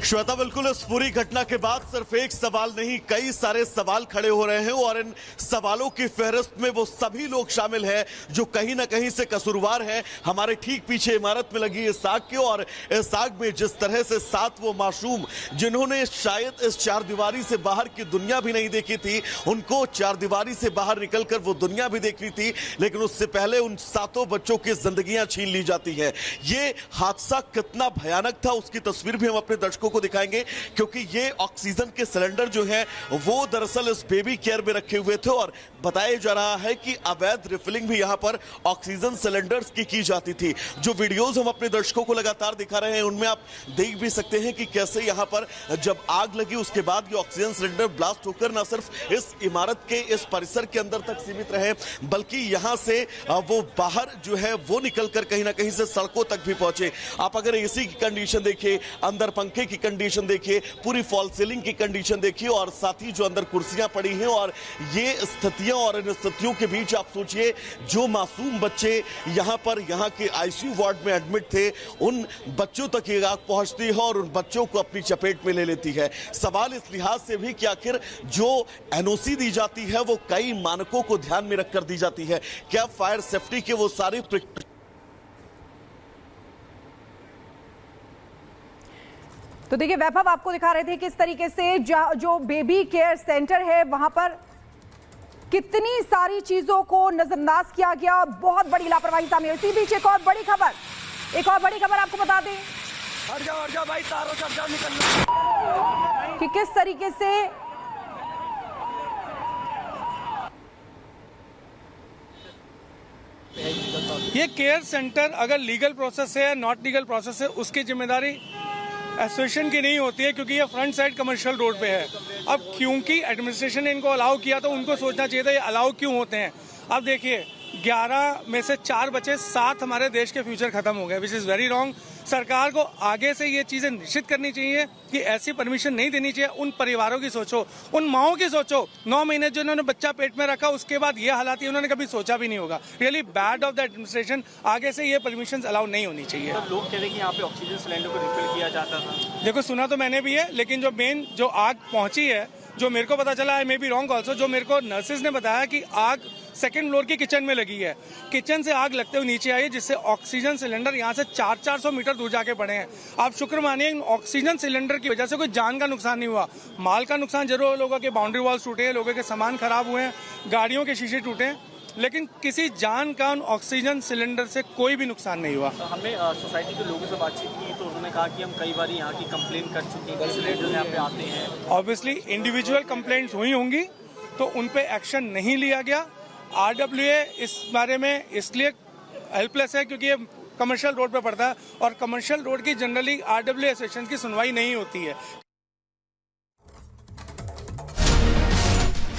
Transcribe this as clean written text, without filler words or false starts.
श्वेता, बिल्कुल इस पूरी घटना के बाद सिर्फ एक सवाल नहीं, कई सारे सवाल खड़े हो रहे हैं और इन सवालों की फहरिस्त में वो सभी लोग शामिल हैं जो कहीं ना कहीं से कसूरवार हैं। हमारे ठीक पीछे इमारत में लगी इस आग के, और इस आग में जिस तरह से 7 वो मासूम जिन्होंने शायद इस चारदीवारी से बाहर की दुनिया भी नहीं देखी थी, उनको चारदीवारी से बाहर निकलकर वो दुनिया भी देखनी थी, लेकिन उससे पहले उन 7 बच्चों की जिंदगियां छीन ली जाती है। ये हादसा कितना भयानक था उसकी तस्वीर भी हम अपने दर्शकों को दिखाएंगे, क्योंकि ये ऑक्सीजन के सिलेंडर जो है वो दरअसल इस बेबी केयर में रखे हुए थे और बताया जा रहा है कि अवैध रिफिलिंग भी यहां पर ऑक्सीजन सिलेंडर्स की जाती थी। जो वीडियोस हम अपने दर्शकों को लगातार दिखा रहे हैं उनमें आप देख भी सकते हैं कि कैसे यहां पर जब आग लगी उसके बाद ये ऑक्सीजन सिलेंडर ब्लास्ट होकर न सिर्फ इस इमारत के इस परिसर के अंदर तक सीमित रहे, बल्कि यहां से वो बाहर जो है वो निकलकर कहीं ना कहीं से सड़कों तक भी पहुंचे। आप अगर एसी की कंडीशन देखिए, अंदर पंखे की कंडीशन देखिए, पूरी फॉल सीलिंग की कंडीशन देखिए और साथ ही जो अंदर कुर्सियां पड़ी हैं, और ये स्थितियां और इन स्थितियों के बीच आप सोचिए जो मासूम बच्चे यहाँ के आईसीयू वार्ड में एडमिट थे, उन बच्चों तक ये आग पहुंचती है और उन बच्चों को अपनी चपेट में ले लेती है। सवाल इस लिहाज से भी कि आखिर जो एनओसी दी जाती है वो कई मानकों को ध्यान में रखकर दी जाती है, क्या फायर सेफ्टी के वो सारे तो देखिए वैभव आपको दिखा रहे थे किस तरीके से जो बेबी केयर सेंटर है वहां पर कितनी सारी चीजों को नजरअंदाज किया गया, बहुत बड़ी लापरवाही सामने आई। इसी बीच एक और बड़ी खबर आपको बता दें हट जाओ भाई, तारों से हट जाओ, निकल कि किस तरीके से ये केयर सेंटर अगर लीगल प्रोसेस है या नॉट लीगल प्रोसेस है उसकी जिम्मेदारी एसोसिएशन की नहीं होती है, क्योंकि ये फ्रंट साइड कमर्शियल रोड पे है। अब क्योंकि एडमिनिस्ट्रेशन ने इनको अलाउ किया तो उनको सोचना चाहिए था ये अलाउ क्यों होते हैं। अब देखिए 11 में से 4 बचे, 7 हमारे देश के फ्यूचर खत्म हो गए, विच इज़ वेरी रॉन्ग। सरकार को आगे से ये चीज़ें निश्चित करनी चाहिए कि ऐसी परमिशन नहीं देनी चाहिए। उन परिवारों की सोचो, उन माओं की सोचो, 9 महीने जो उन्होंने बच्चा पेट में रखा उसके बाद ये हालात उन्होंने कभी सोचा भी नहीं होगा। Really bad of the administration. आगे से ये परमिशन अलाउ नहीं होनी चाहिए। तो लोग कह रहे हैं कि यहाँ पे ऑक्सीजन सिलेंडर को रिफिल किया जाता था। देखो सुना तो मैंने भी है, लेकिन जो मेन जो आग पहुंची है, जो मेरे को पता चला है, मे बी रॉन्ग ऑल्सो, जो मेरे को नर्सेज ने बताया कि आग 2nd फ्लोर की किचन में लगी है। किचन से आग लगते हुए नीचे आई है, जिससे ऑक्सीजन सिलेंडर यहाँ से 400 मीटर दूर जाके पड़े हैं। आप शुक्र मानिए ऑक्सीजन सिलेंडर की वजह से कोई जान का नुकसान नहीं हुआ, माल का नुकसान जरूर हुआ। लोगों के बाउंड्री वॉल्स टूटे हैं, लोगों के सामान खराब हुए हैं, गाड़ियों के शीशे टूटे हैं, लेकिन किसी जान का ऑक्सीजन सिलेंडर से कोई भी नुकसान नहीं हुआ। हमने सोसाइटी के लोगों से बातचीत की तो उन्होंने कहा कि हम कई बार यहाँ की कंप्लेन कर चुके हैं, सिलेंडर यहाँ पे आते हैं। ऑब्वियसली इंडिविजुअल कंप्लेंट्स हुई होंगी तो उन पे एक्शन नहीं लिया गया। RWA इस बारे में इसलिए हेल्पलेस है क्योंकि ये कमर्शियल रोड पे पड़ता है और कमर्शियल रोड की जनरली RWA एसोसिएशन की सुनवाई नहीं होती है।